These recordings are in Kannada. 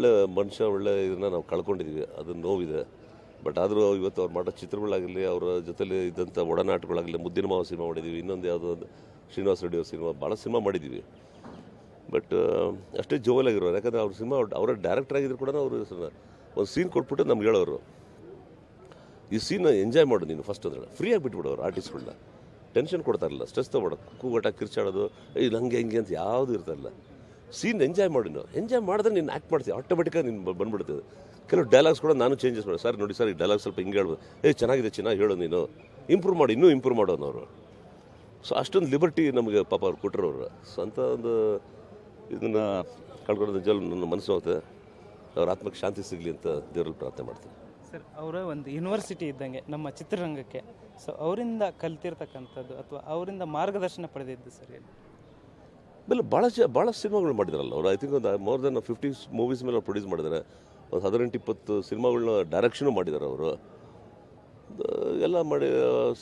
ಒಳ್ಳೆ ಮನುಷ್ಯ, ಒಳ್ಳೆ ಇದನ್ನು ನಾವು ಕಳ್ಕೊಂಡಿದ್ದೀವಿ, ಅದು ನೋವಿದೆ. ಬಟ್ ಆದರೂ ಇವತ್ತು ಅವ್ರು ಮಾಡೋ ಚಿತ್ರಗಳಾಗಲಿ, ಅವರ ಜೊತೆಲಿ ಇದ್ದಂಥ ಒಡನಾಟಗಳಾಗಲಿ, ಮುದ್ದಿನ ಮಾವ ಸಿನಿಮಾ ಮಾಡಿದ್ದೀವಿ, ಇನ್ನೊಂದು ಯಾವುದೋ ಒಂದು ಶ್ರೀನಿವಾಸ ರೆಡ್ಡಿ ಅವ್ರ ಸಿನಿಮಾ, ಭಾಳ ಸಿನಿಮಾ ಮಾಡಿದ್ದೀವಿ. ಬಟ್ ಅಷ್ಟೇ ಜೋಲಾಗಿರೋರು, ಯಾಕಂದರೆ ಅವ್ರ ಸಿನಿಮಾ ಅವರ ಡೈರೆಕ್ಟರ್ ಆಗಿದ್ರು ಕೂಡ ಅವರು ಒಂದು ಸೀನ್ ಕೊಟ್ಬಿಟ್ಟು ನಮ್ಗೆ ಹೇಳೋರು, ಈ ಸೀನ್ ಎಂಜಾಯ್ ಮಾಡು ನೀನು ಫಸ್ಟ್ ಅಂದರೆ ಫ್ರೀಯಾಗಿ ಬಿಟ್ಬಿಡೋರು. ಆರ್ಟಿಸ್ಟ್ಗಳನ್ನ ಟೆನ್ಷನ್ ಕೊಡ್ತಾ ಇರಲಿಲ್ಲ, ಸ್ಟ್ರೆಸ್ ತೊಗೊಳೋ, ಕೂಗಾಟ ಕಿರ್ಚಾಡೋದು, ಇದು ಹಂಗೆ ಹಿಂಗೆ ಅಂತ ಯಾವುದು ಇರ್ತಾಯಿಲ್ಲ. ಸೀನ್ ಎಂಜಾಯ್ ಮಾಡಿ, ನೀವು ಎಂಜಾಯ್ ಮಾಡಿದ್ರೆ ನೀನು ಆ್ಯಕ್ಟ್ ಮಾಡ್ತೀವಿ, ಆಟೋಮೆಟಿಕಾಗಿ ನೀನು ಬಂದ್ಬಿಡ್ತದೆ. ಕೆಲವು ಡೈಲಾಗ್ಸ್ ಕೂಡ ನಾನು ಚೇಂಜಸ್ ಮಾಡಿ, ಸರ್ ನೋಡಿ ಸರ್ ಈ ಡೈಲಾಗ್ ಸ್ವಲ್ಪ ಹಿಂಗೆ ಹೇಳ್ಬೋದು, ಚೆನ್ನಾಗಿದೆ, ಚೆನ್ನಾಗಿ ಹೇಳು ನೀನು, ಇಂಪ್ರೂವ್ ಮಾಡಿ, ಇನ್ನೂ ಇಂಪ್ರೂವ್ ಮಾಡೋನವರು. ಸೊ ಅಷ್ಟೊಂದು ಲಿಬರ್ಟಿ ನಮಗೆ ಪಾಪ ಅವ್ರು ಕೊಟ್ಟರವ್ರು. ಸೊ ಅಂಥ ಒಂದು ಇದನ್ನು ಕಳ್ಕೊಳ್ಳೋದು ನಿಜವಾಗ್ಲೂ ನನ್ನ ಮನಸ್ಸು ಹೋಗುತ್ತೆ. ಅವ್ರ ಆತ್ಮಕ್ಕೆ ಶಾಂತಿ ಸಿಗಲಿ ಅಂತ ದೇವರಲ್ಲಿ ಪ್ರಾರ್ಥನೆ ಮಾಡ್ತೀನಿ. ಸರ್, ಅವರ ಒಂದು ಯೂನಿವರ್ಸಿಟಿ ಇದ್ದಂಗೆ ನಮ್ಮ ಚಿತ್ರರಂಗಕ್ಕೆ. ಸೊ ಅವರಿಂದ ಕಲ್ತಿರ್ತಕ್ಕಂಥದ್ದು ಅಥವಾ ಅವರಿಂದ ಮಾರ್ಗದರ್ಶನ ಪಡೆದಿದ್ದು ಸರ್ ಏನು? ಆಮೇಲೆ ಭಾಳ ಸಿನಿಮಾಗಳು ಮಾಡಿದಾರಲ್ಲ ಅವರು. ಐ ಥಿಂಕ್ ಒಂದು ಮೋರ್ ದೆನ್ 50 ಮೂವೀಸ್ ಮೇಲೆ ಅವ್ರು ಪ್ರೊಡ್ಯೂಸ್ ಮಾಡಿದ್ದಾರೆ. ಒಂದು 18-20 ಸಿನಿಮಾಗಳನ್ನ ಡೈರೆಕ್ಷನು ಮಾಡಿದ್ದಾರೆ ಅವರು. ಎಲ್ಲ ಮಾಡಿ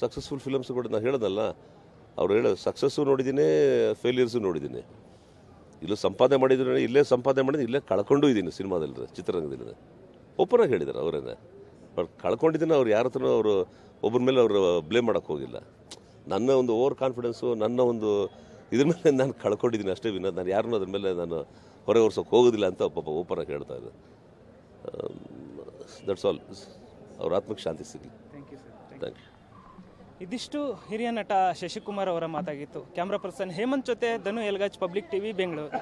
ಸಕ್ಸಸ್ಫುಲ್ ಫಿಲಮ್ಸ್ ಕೂಡ ನಾನು ಹೇಳೋದಲ್ಲ, ಅವ್ರು ಹೇಳೋ ಸಕ್ಸಸ್ಸು ನೋಡಿದ್ದೀನಿ, ಫೇಲ್ಯೂರ್ಸು ನೋಡಿದ್ದೀನಿ. ಇಲ್ಲೂ ಸಂಪಾದನೆ ಮಾಡಿದ್ರೆ ಇಲ್ಲೇ ಸಂಪಾದನೆ ಮಾಡಿದ್ರೆ ಇಲ್ಲೇ ಕಳ್ಕೊಂಡು ಇದ್ದೀನಿ ಸಿನಿಮಾದಲ್ಲಿ, ಚಿತ್ರರಂಗದಲ್ಲಿ. ಓಪನಾಗಿ ಹೇಳಿದ್ದಾರೆ ಅವರೇನೆ. ಅವ್ರು ಕಳ್ಕೊಂಡಿದ್ದೀನಿ, ಅವ್ರು ಯಾರ ಹತ್ರನೂ ಅವರು ಒಬ್ಬರ ಮೇಲೆ ಅವರು ಬ್ಲೇಮ್ ಮಾಡೋಕ್ಕೆ ಹೋಗಿಲ್ಲ. ನನ್ನ ಒಂದು ಓವರ್ ಕಾನ್ಫಿಡೆನ್ಸು, ನನ್ನ ಒಂದು ಇದ್ರ ಮೇಲೆ ನಾನು ಕಳ್ಕೊಂಡಿದ್ದೀನಿ ಅಷ್ಟೇ ವಿನ ನಾನು ಯಾರನ್ನೂ ಅದ್ರ ಮೇಲೆ ನಾನು ಹೊರೆ ಹೊರ್ಸೋಕೆ ಹೋಗೋದಿಲ್ಲ ಅಂತ ಪಾಪ ಓಪನಾಗಿ ಹೇಳ್ತಾ ಇದ್ದೆ. That's all. ಅವ್ರ ಆತ್ಮಕ್ಕೆ ಶಾಂತಿ ಸಿಗಲಿ. Thank you sir. Thank you. ಇದಿಷ್ಟು ಹಿರಿಯ ನಟ ಶಶಿಕುಮಾರ್ ಅವರ ಮಾತಾಗಿತ್ತು. ಕ್ಯಾಮ್ರಾ ಪರ್ಸನ್ ಹೇಮಂತ್ ಜೊತೆ ಧನು ಎಲ್ಗಾಜ್, ಪಬ್ಲಿಕ್ ಟಿವಿ, ಬೆಂಗಳೂರು.